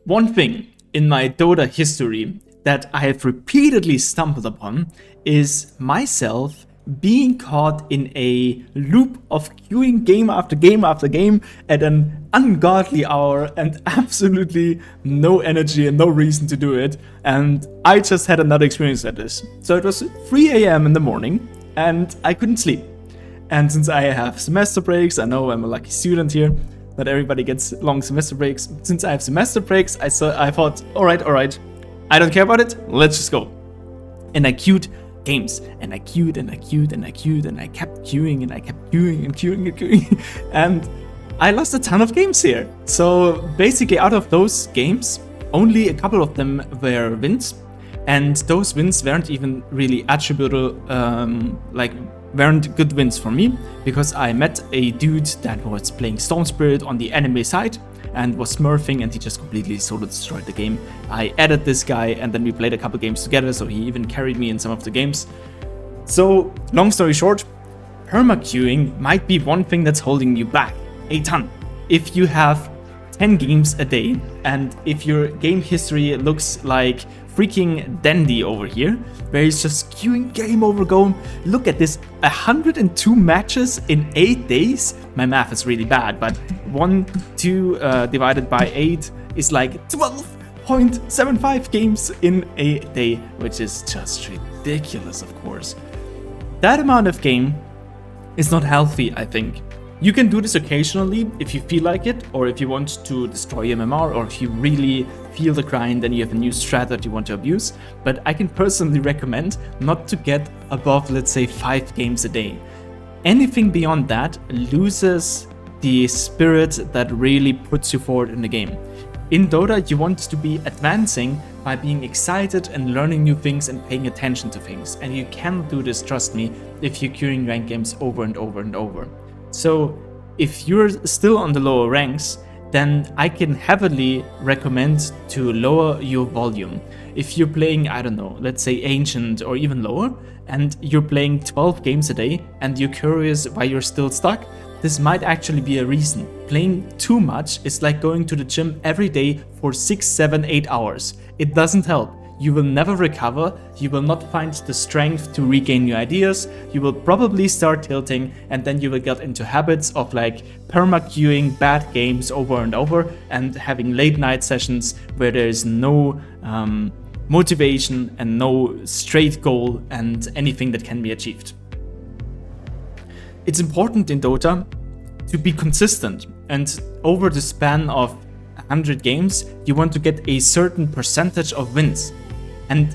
One thing in my Dota history that I have repeatedly stumbled upon is myself being caught in a loop of queuing game after game after game at an ungodly hour and absolutely no energy and no reason to do it. And I just had another experience like this. So it was 3 a.m. in the morning and I couldn't sleep. And since I have semester breaks, I know I'm a lucky student here. Not everybody gets long semester breaks. Since I have semester breaks, I thought, all right, I don't care about it. Let's just go. And I queued games, and I queued and I queued and I queued and I kept queuing and I kept queuing and queuing and queuing. And I lost a ton of games here. So basically, out of those games, only a couple of them were wins, and those wins weren't even really attributable, weren't good wins for me, because I met a dude that was playing Stone Spirit on the enemy side and was smurfing, and he just completely solo destroyed the game. I added this guy and then we played a couple games together, so he even carried me in some of the games. So long story short, perma-queuing might be one thing that's holding you back a ton. If you have 10 games a day and if your game history looks like freaking dandy over here, where he's just queuing game over game. Look at this, 102 matches in 8 days. My math is really bad, but 2 divided by 8 is like 12.75 games in a day, which is just ridiculous, of course. That amount of game is not healthy, I think. You can do this occasionally if you feel like it, or if you want to destroy MMR, or if you really feel the grind and you have a new strat that you want to abuse. But I can personally recommend not to get above, let's say, 5 games a day. Anything beyond that loses the spirit that really puts you forward in the game. In Dota, you want to be advancing by being excited and learning new things and paying attention to things. And you cannot do this, trust me, if you're queuing ranked games over and over and over. So if you're still on the lower ranks, then I can heavily recommend to lower your volume. If you're playing, I don't know, let's say Ancient or even lower, and you're playing 12 games a day and you're curious why you're still stuck, this might actually be a reason. Playing too much is like going to the gym every day for 6, 7, 8 hours. It doesn't help. You will never recover, you will not find the strength to regain new ideas, you will probably start tilting, and then you will get into habits of like perma-queuing bad games over and over and having late night sessions where there is no motivation and no straight goal and anything that can be achieved. It's important in Dota to be consistent, and over the span of 100 games, you want to get a certain percentage of wins. And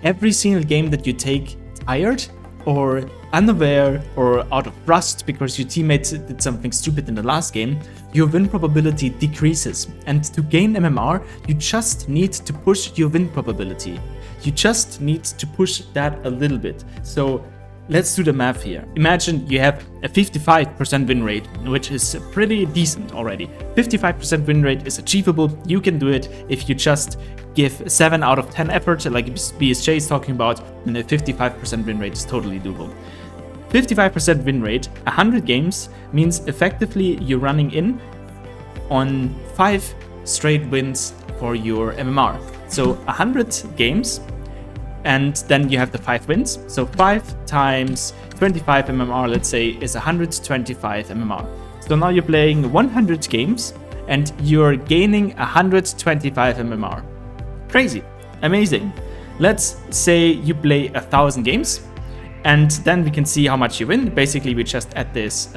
every single game that you take tired or unaware or out of rust because your teammates did something stupid in the last game, your win probability decreases. And to gain MMR, you just need to push your win probability. You just need to push that a little bit. So let's do the math here. Imagine you have a 55% win rate, which is pretty decent already. 55% win rate is achievable. You can do it if you just give 7 out of 10 effort, like BSJ is talking about, and a 55% win rate is totally doable. 55% win rate, 100 games, means effectively you're running in on 5 straight wins for your MMR. So 100 games, and then you have the 5 wins. So 5 times 25 MMR, let's say, is 125 MMR. So now you're playing 100 games and you're gaining 125 MMR. Crazy, amazing. Let's say you play 1,000 games, and then we can see how much you win. Basically, we just add this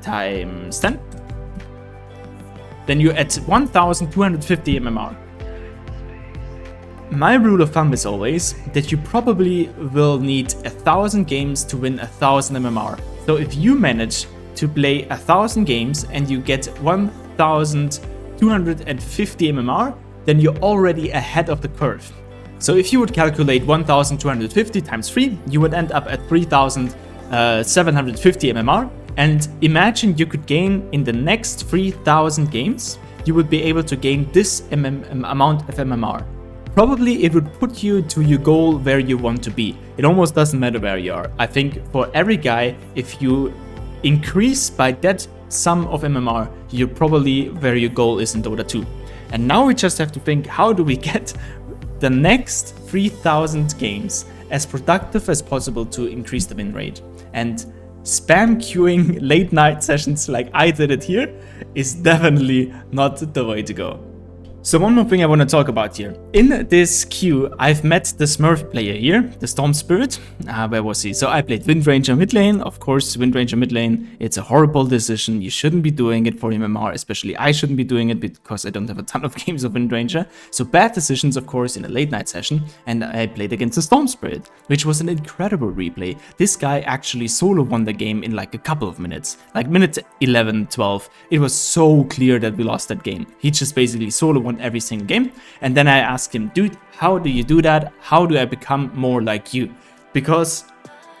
times 10. Then you're at 1,250 MMR. My rule of thumb is always that you probably will need 1,000 games to win 1,000 MMR. So if you manage to play 1,000 games and you get 1,250 MMR, then you're already ahead of the curve. So if you would calculate 1,250 times 3, you would end up at 3,750 MMR. And imagine you could gain in the next 3,000 games, you would be able to gain this amount of MMR. Probably it would put you to your goal where you want to be. It almost doesn't matter where you are. I think for every guy, if you increase by that sum of MMR, you're probably where your goal is in Dota 2. And now we just have to think, how do we get the next 3,000 games as productive as possible to increase the win rate? And spam queuing late night sessions like I did it here is definitely not the way to go. So one more thing I want to talk about here. In this queue, I've met the Smurf player here, the Storm Spirit. Where was he? So I played Wind Ranger mid lane. Of course, Wind Ranger mid lane, it's a horrible decision. You shouldn't be doing it for MMR, especially I shouldn't be doing it because I don't have a ton of games of Wind Ranger. So bad decisions, of course, in a late night session. And I played against the Storm Spirit, which was an incredible replay. This guy actually solo won the game in like a couple of minutes, like minute 11, 12. It was so clear that we lost that game. He just basically solo won every single game. And then I asked him, dude, how do you do that? How do I become more like you? Because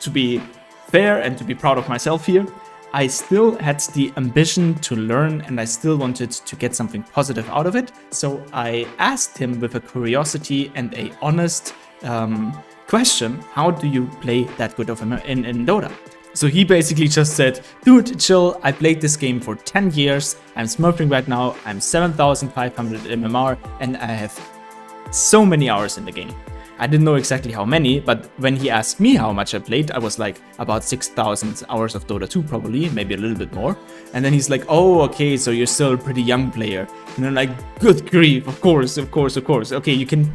to be fair and to be proud of myself here, I still had the ambition to learn and I still wanted to get something positive out of it. So I asked him with a curiosity and a honest question, how do you play that good of in Dota? So he basically just said, dude, chill, I played this game for 10 years, I'm smurfing right now, I'm 7,500 MMR, and I have so many hours in the game. I didn't know exactly how many, but when he asked me how much I played, I was like, about 6,000 hours of Dota 2 probably, maybe a little bit more. And then he's like, oh, okay, so you're still a pretty young player. And I'm like, good grief, of course. Okay, you can...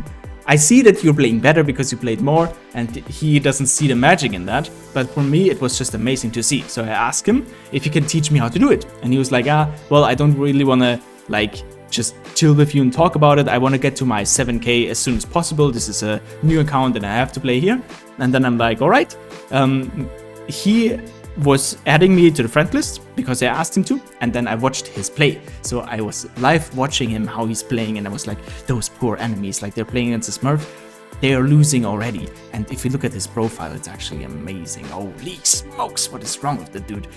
I see that you're playing better because you played more, and he doesn't see the magic in that, but for me it was just amazing to see. So I asked him if he can teach me how to do it, and he was like, well, I don't really want to like just chill with you and talk about it. I want to get to my 7k as soon as possible. This is a new account and I have to play here. And then I'm like, all right. He was adding me to the friend list because I asked him to, and then I watched his play. So I was live watching him how he's playing, and I was like, those poor enemies, like they're playing against the Smurf, they are losing already. And if you look at his profile, it's actually amazing. Holy smokes, what is wrong with the dude?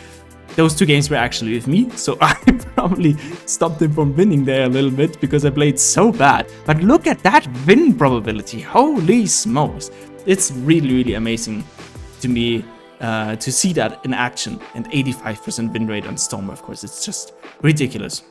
Those two games were actually with me, so I probably stopped him from winning there a little bit because I played so bad. But look at that win probability, holy smokes. It's really, really amazing to me to see that in action, and 85% win rate on Storm, of course, it's just ridiculous.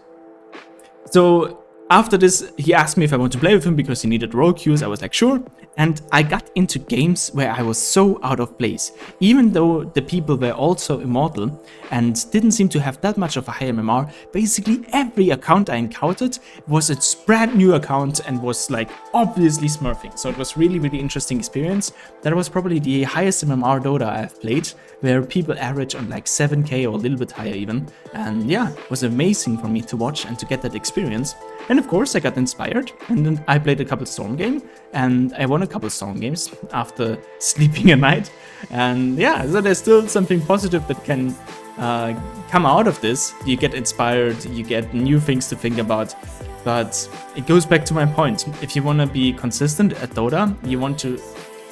So after this, he asked me if I want to play with him because he needed role queues. I was like, sure. And I got into games where I was so out of place, even though the people were also immortal and didn't seem to have that much of a high MMR. Basically every account I encountered was a brand new account and was like obviously smurfing. So it was really, really interesting experience. That was probably the highest MMR Dota I've played, where people average on like 7k or a little bit higher even. And yeah, it was amazing for me to watch and to get that experience. And of course I got inspired, and then I played a couple Storm games, and I won a couple Storm games after sleeping a night. And yeah, so there's still something positive that can come out of this. You get inspired, you get new things to think about. But it goes back to my point. If you want to be consistent at Dota, you want to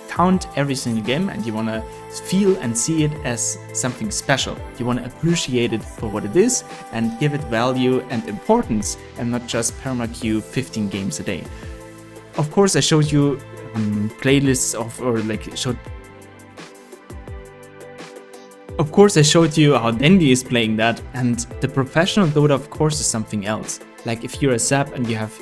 count every single game, and you want to feel and see it as something special. You want to appreciate it for what it is and give it value and importance, and not just perma-queue 15 games a day. Of course, I showed you playlists of, or like showed. Of course, I showed you how Dandy is playing that, and the professional Dota, of course, is something else. Like if you're a SAP and you have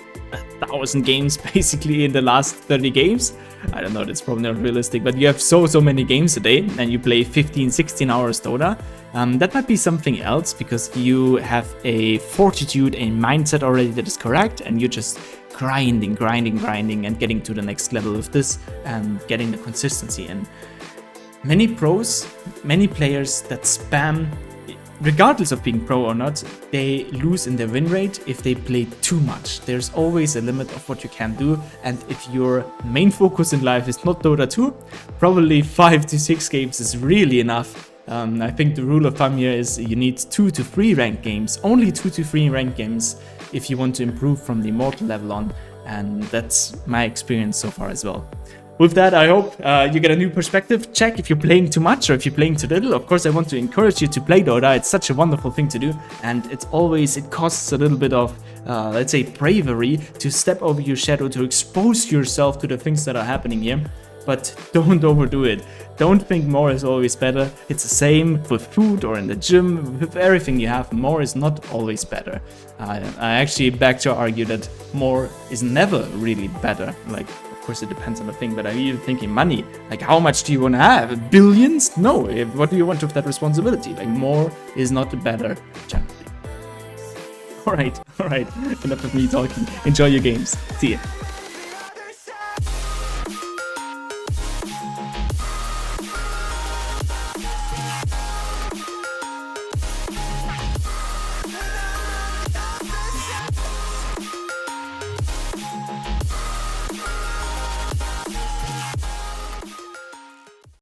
1,000 games basically in the last 30 games, I don't know, that's probably not realistic, but you have so many games a day and you play 15-16 hours Dota, that might be something else, because you have a fortitude, a mindset already that is correct, and you're just grinding and getting to the next level of this and getting the consistency. And many pros, many players that spam, regardless of being pro or not, they lose in their win rate if they play too much. There's always a limit of what you can do, and if your main focus in life is not Dota 2, probably 5 to 6 games is really enough. I think the rule of thumb here is you need 2 to 3 ranked games, only 2 to 3 ranked games if you want to improve from the immortal level on, and that's my experience so far as well. With that, I hope you get a new perspective. Check if you're playing too much or if you're playing too little. Of course, I want to encourage you to play Dota. It's such a wonderful thing to do, and it costs a little bit of, let's say, bravery to step over your shadow, to expose yourself to the things that are happening here. but don't overdo it. Don't think more is always better. It's the same with food or in the gym, with everything you have. More is not always better. I actually beg to argue that more is never really better. Like, of course, it depends on the thing, but I'm even thinking money. Like, how much do you want to have? Billions? No. What do you want with that responsibility? Like, more is not better generally. All right. Enough of me talking. Enjoy your games. See ya.